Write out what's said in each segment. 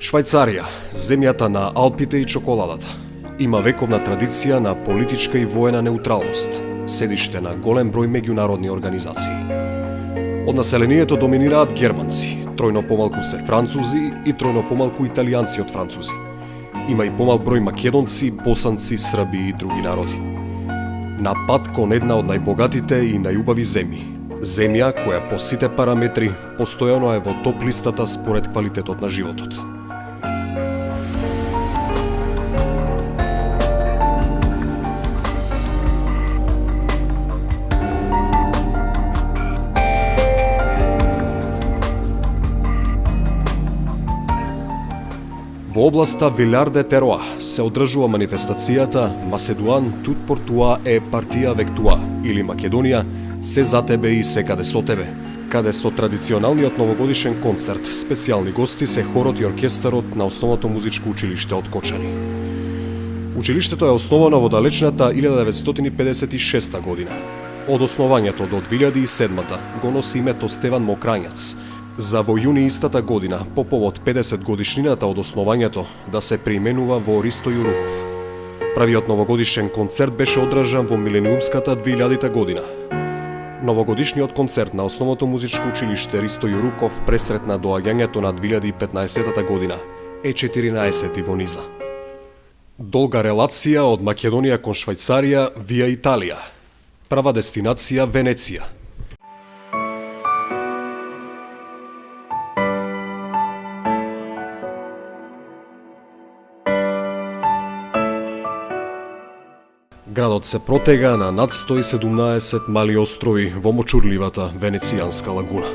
Швајцарија, земјата на Алпите и чоколадата, има вековна традиција на политичка и воена неутралност, седиште на голем број меѓународни организации. Од населението доминираат германци, тројно помалку се французи и тројно помалку италијанци од французи. Има и помал број македонци, босанци, срби и други народи. На пат кон една од најбогатите и најубави земји. Земја која по сите параметри постојано е во топ листата според квалитетот на животот. Во областа Вилар де Тероа се одржува манифестацијата Маседуан тут портуа е партија вектуа, или Македонија, се за тебе и секаде со тебе, каде со традиционалниот новогодишен концерт специјални гости се хорот и оркестарот на Основното музичко училиште од Кочани. Училиштето е основано во далечната 1956 година. Од основањето до 2007 го носи името Стеван Мокрањац, за во јуни истата година, по повод 50 годишнината од основањето, да се преименува во Ристо Јуруков. Првиот новогодишен концерт беше одржан во милениумската 2000 година. Новогодишниот концерт на Основното музичко училиште Ристо Јуруков пресретна доаѓањето на 2015 година е 14 во низа. Долга релација од Македонија кон Швајцарија вија Италија. Прва дестинација Венеција. Градот се протега на над 117 мали острови во мочурливата Венецијанска лагуна.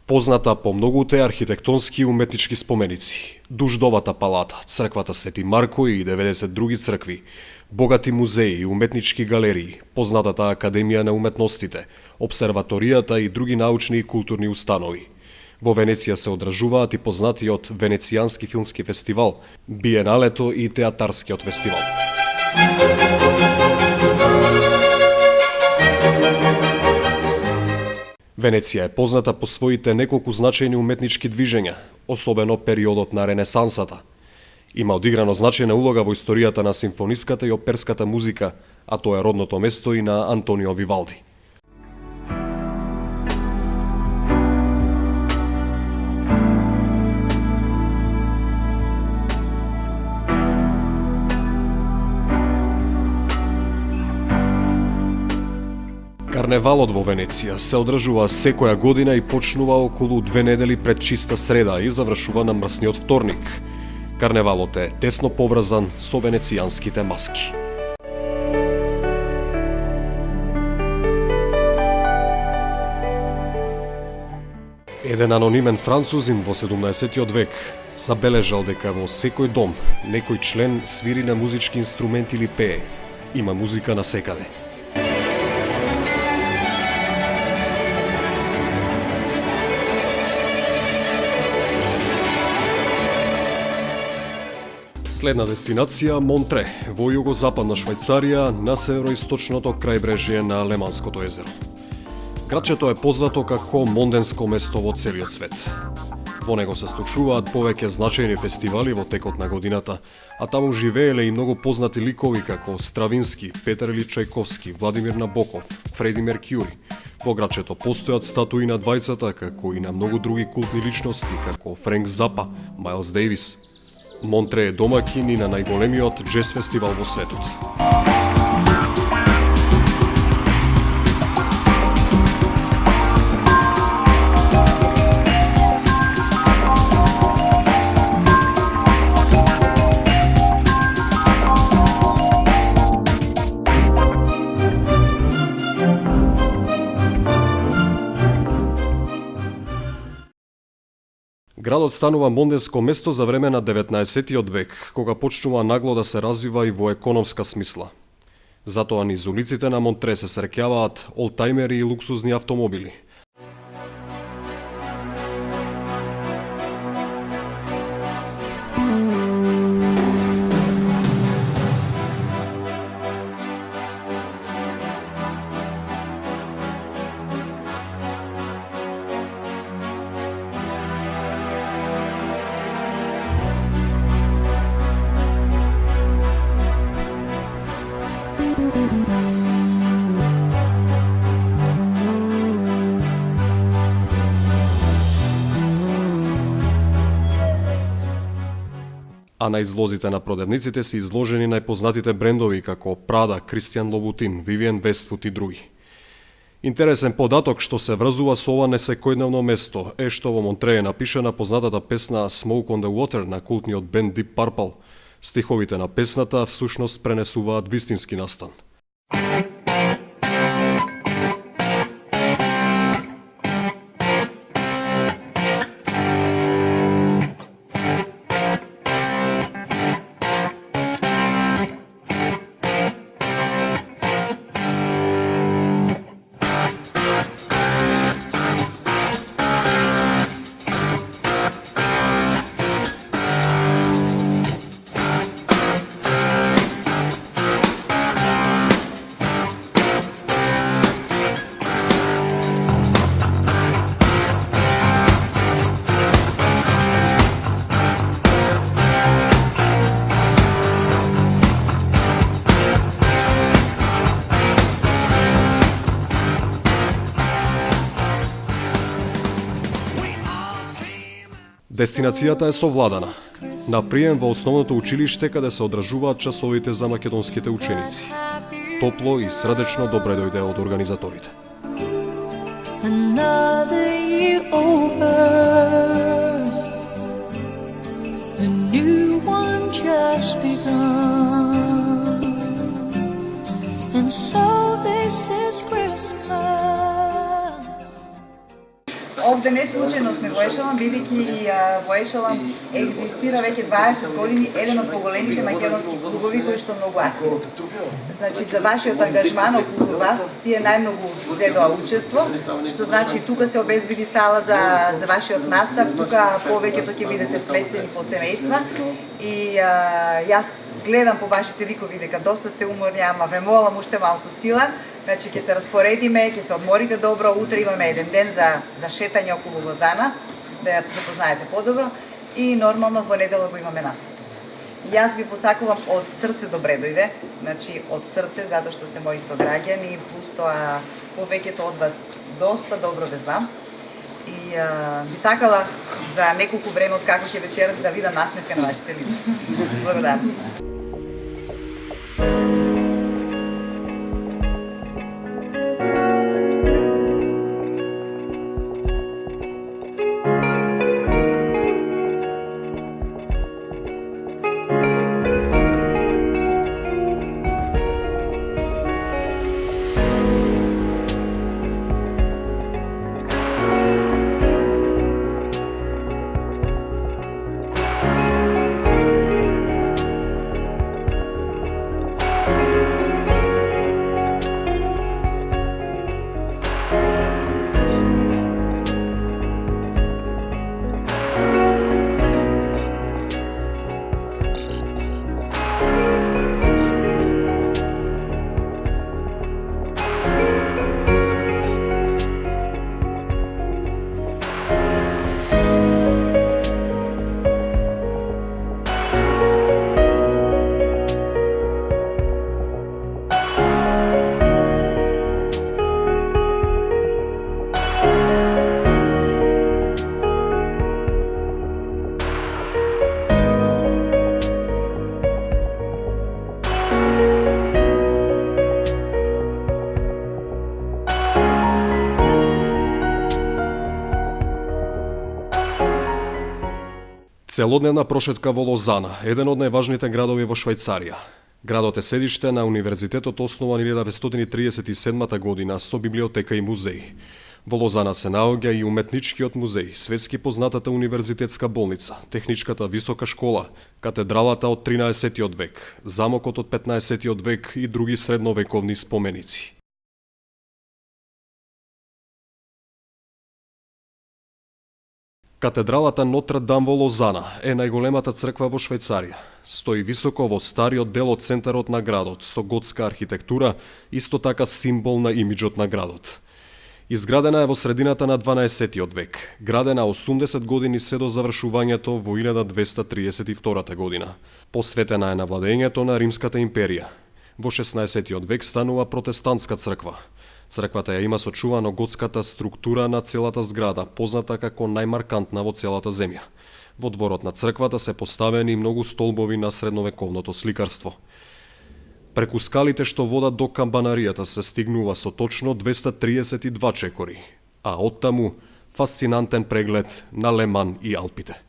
Позната по многуте архитектонски и уметнички споменици, Дуждовата палата, црквата Свети Марко и 90 други цркви, богати музеи и уметнички галерии, познатата Академија на уметностите, обсерваторијата и други научни и културни установи. Во Венеција се одржуваат и познатиот Венецијански филмски фестивал, Биеналето и Театарскиот фестивал. Венеција е позната по своите неколку значајни уметнички движења, особено периодот на Ренесансата. Има одиграно значајна улога во историјата на симфониската и оперската музика, а тоа е родното место и на Антонио Вивалди. Карневалот во Венеција се одржува секоја година и почнува околу 2 недели пред чиста среда и завршува на мрсниот вторник. Карневалот е тесно поврзан со венецијанските маски. Еден анонимен французин во 17 век забележал дека во секој дом некој член свири на музички инструмент или пее. Има музика на секаде. Следна дестинација Монтре, во југозападна Швајцарија, на североисточното крајбрежје на Леманското езеро. Градчето е познато како монденско место во целиот свет. Во него се случуваат повеќе значајни фестивали во текот на годината, а таму живееле и многу познати ликови како Стравински, Петар Илич Чајковски, Владимир Набоков, Фреди Меркјури. Во градчето постојат статуи на двајцата, како и на многу други култни личности, како Френк Запа, Мајлс Дејвис. Монтре е домаќин и на најголемиот џез фестивал во светот. Градот станува монденско место за време на 19 век, кога почнува нагло да се развива и во економска смисла. Затоа низ улиците на Монтре се среќаваат олтајмери и луксузни автомобили. а на излозите на продавниците се изложени најпознатите брендови како Prada, Christian Louboutin, Vivienne Westwood и други. Интересен податок што се врзува со ова несекојдневно место е што во Монтреј е напишана познатата песна Smoke on the Water на култниот бенд Deep Purple. Стиховите на песната всушност пренесуваат вистински настан. Дестинацијата е совладана. На прием во основното училиште каде се одржуваат часовите за македонските ученици. Топло и срдечно добре дојде од организаторите. Another year over, a new one just begun, and so this is Christmas. Овде не случајно сме во Ешалам, бидејќи во Ешалам екзистира веќе 20 години еден од поголемите македонски клубови кои што многу активни. Значи, за вашиот ангажман околу вас тие најмногу зедоа учество, што значи тука се обезбеди сала за вашиот настав, тука повеќето ќе бидете сместени по семејства и јас гледам по вашите викови дека доста сте уморни, ама ве молам уште малку сила. Значи, ќе се распоредиме, ќе се одморите добро, утре имаме еден ден за шетање околу Лозана, да ја запознаете подобро и нормално во недела го имаме настап. Јас ви посакувам од срце добре дојде, значи од срце, затоа што сте мои сограѓани, плюс тоа повеќето од вас доста добро ве знам. И би сакала за неколку време од како ќе вечерате да видам насмевка на вашите лица. Благодарам. Целодневна прошетка во Лозана, еден од најважните градови во Швајцарија. Градот е седиште на универзитетот основан 1937 година со библиотека и музеј. Во Лозана се наоѓа и уметничкиот музеј, светски познатата универзитетска болница, техничката висока школа, катедралата од 13-тиот век, замокот од 15-тиот век и други средновековни споменици. Катедралата Нотр Дам во Лозана е најголемата црква во Швајцарија. Стои високо во стариот дел од центарот на градот, со готска архитектура, исто така символ на имиџот на градот. Изградена е во средината на 12-тиот век, градена 80 години се до завршувањето во 1232 година. Посветена е на владењето на Римската империја. Во 16-тиот век станува протестантска црква. Црквата ја има сочувано готската структура на целата зграда, позната како најмаркантна во целата земја. Во дворот на црквата се поставени многу столбови на средновековното сликарство. Преку скалите што водат до камбанаријата се стигнува со точно 232 чекори, а оттаму фасцинантен преглед на Леман и Алпите.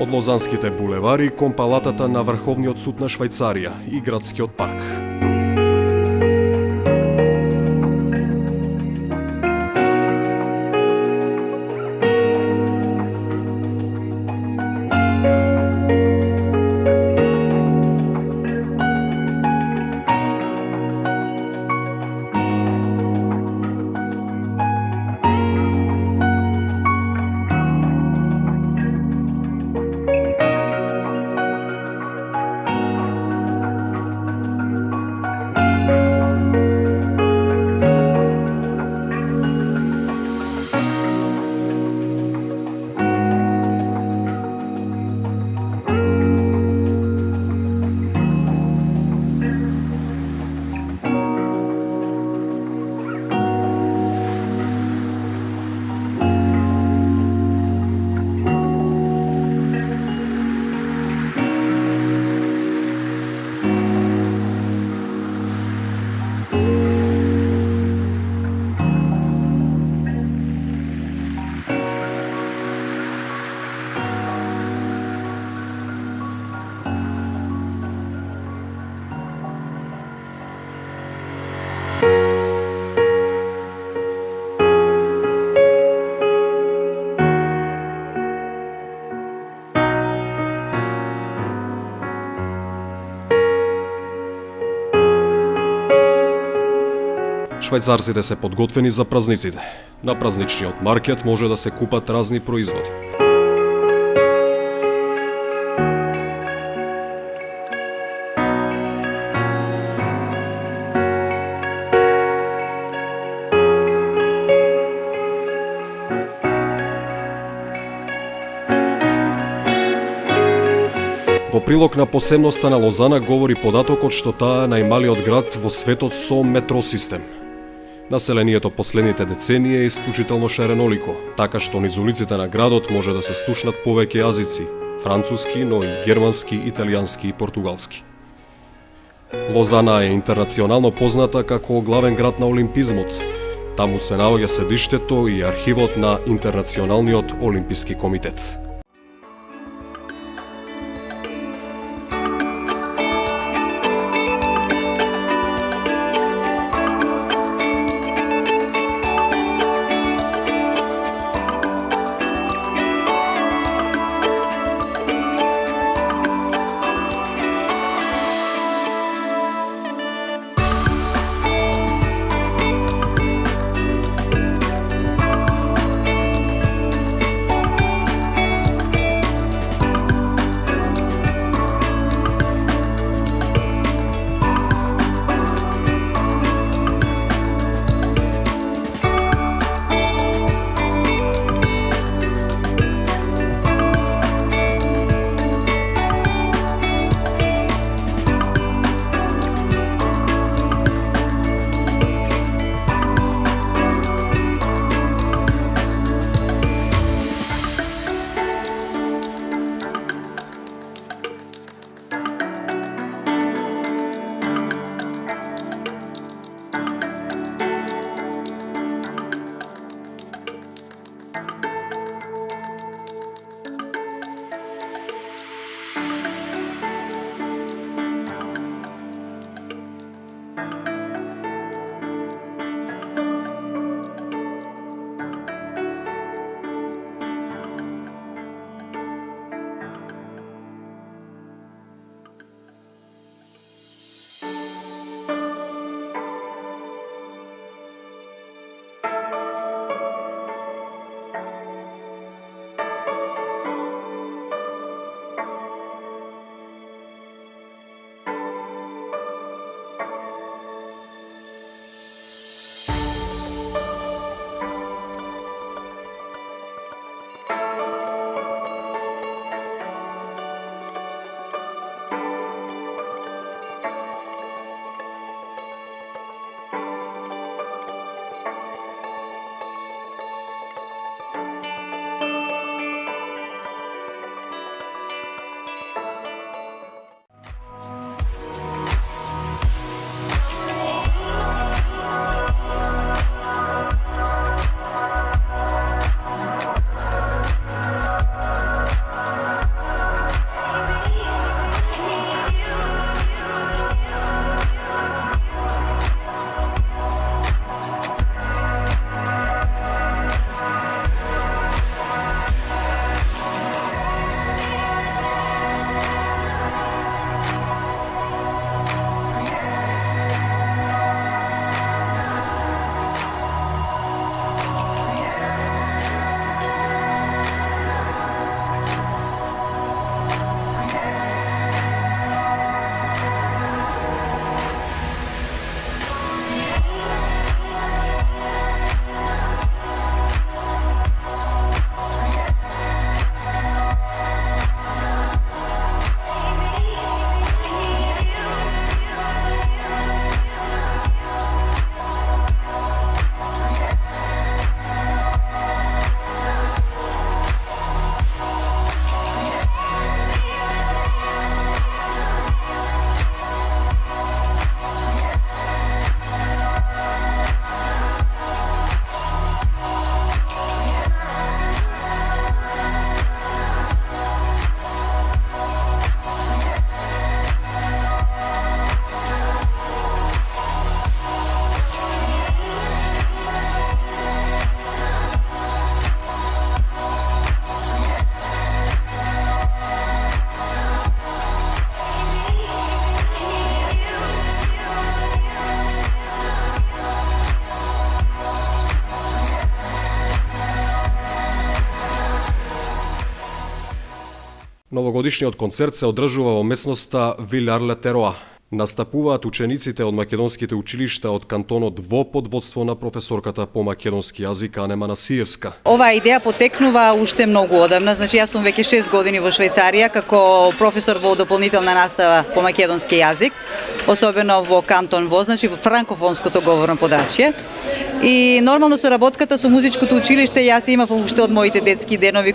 Од Лозанските булевари кон палатата на Врховниот суд на Швајцарија и градскиот парк. Швајцарците се подготвени за празниците. На празничниот маркет може да се купат разни производи. Во прилог на посебноста на Лозана говори податокот што таа е најмалиот град во светот со метросистем. Населението последните децении е исклучително шаренолико, така што низ улиците на градот може да се слушнат повеќе јазици, француски, но и германски, италијански и португалски. Лозана е интернационално позната како главен град на олимпизмот. Таму се наоѓа седиштето и архивот на Интернационалниот олимписки комитет. Новогодишниот концерт се одржува во местноста Вилар-ле-Тероа. Настапуваат учениците од македонските училишта од кантонот во под водство на професорката по македонски јазик Ане Манасиевска. Оваа идеја потекнува уште многу одамна. Значи, јас сум веќе 6 години во Швајцарија како професор во дополнителна настава по македонски јазик, особено во кантон Во, значи во франкофонското говорно подрачје. И нормално соработката со музичкото училиште јас имав уште од моите детски денови.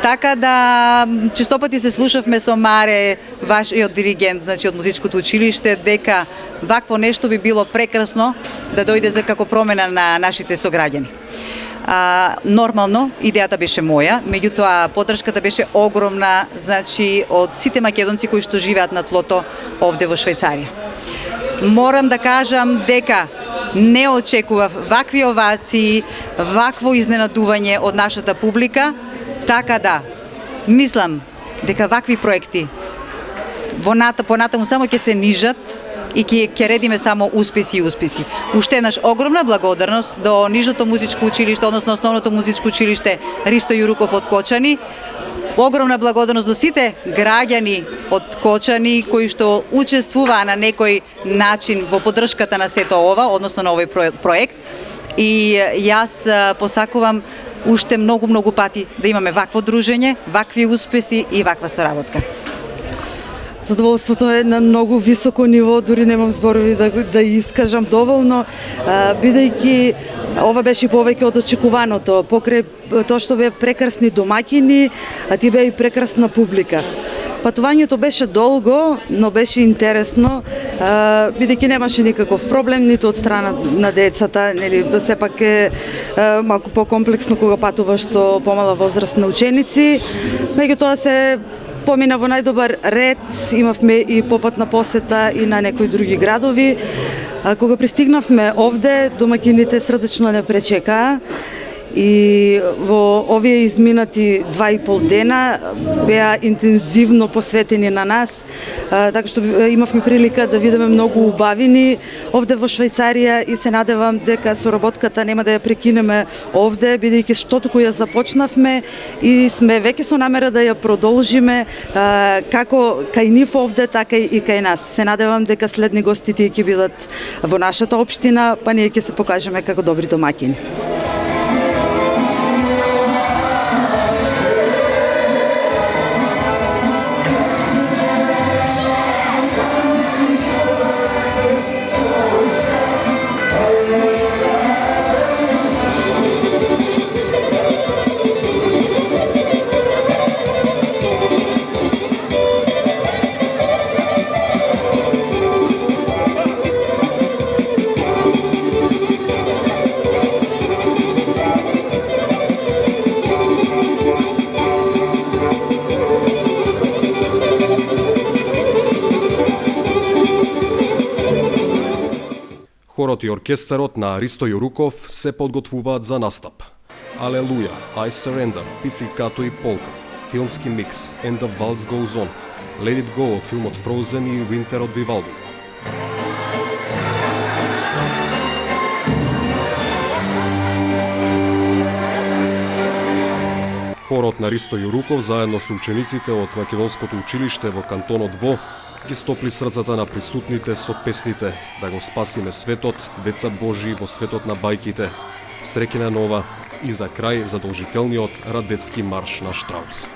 Така да честопати се слушавме со Маре, вашиот диригент, значи од музичкото училиште, дека вакво нешто би било прекрасно да дојде за како промена на нашите сограѓани. Нормално, идејата беше моја, меѓутоа поддршката беше огромна, значи од сите македонци кои што живеат на тлото овде во Швајцарија. Морам да кажам дека не очекував вакви овации, вакво изненадување од нашата публика, така да мислам дека вакви проекти понатаму само ќе се нижат и ќе редиме само успеси и успеси. Уште еднаш огромна благодарност до нижното музичко училиште, односно основното музичко училиште Ристо Јуруков од Кочани. Огромна благодарност до сите граѓани од Кочани кои што учествуваа на некој начин во поддршката на сето ова, односно на овој проект. И јас посакувам уште многу пати да имаме вакво дружење, вакви успеси и ваква соработка. Задоволството е на многу високо ниво, дури немам зборови да искажам доволно, бидејќи ова беше повеќе од очекуваното, покрај тоа што беа прекрасни домаќини, а ти беа и прекрасна публика. Патувањето беше долго, но беше интересно, бидејќи немаше никаков проблем ниту од страна на децата, нели сепак е малку покомплексно кога патуваш со помала возраст на ученици, меѓутоа се помина во најдобар ред, имавме и попатна посета и на некои други градови. Кога пристигнавме овде, домаќините срдечно не пречекаа и во овие изминати 2,5 дена беа интензивно посветени на нас, така што имавме прилика да видиме многу убавини овде во Швајцарија и се надевам дека соработката нема да ја прекинеме овде, бидејќи што току ја започнавме и сме веќе со намера да ја продолжиме како кај нив овде, така и кај нас. Се надевам дека следни гостити ќе бидат во нашата општина, па ние ќе се покажеме како добри домаќини. Хорот и оркестарот на Ристо Јуруков се подготвуваат за настап. Алелуја, I Surrender, Пицикато и Полка, филмски микс, And the Waltz Goes On, Let It Go од филмот Frozen и Winter од Вивалди. Хорот на Ристо Јуруков заедно со учениците од македонското училиште во кантонот Во ги стопли срцата на присутните со песните да го спасиме светот, деца Божи во светот на бајките, Среќна нова и за крај задолжителниот радетски марш на Штраус.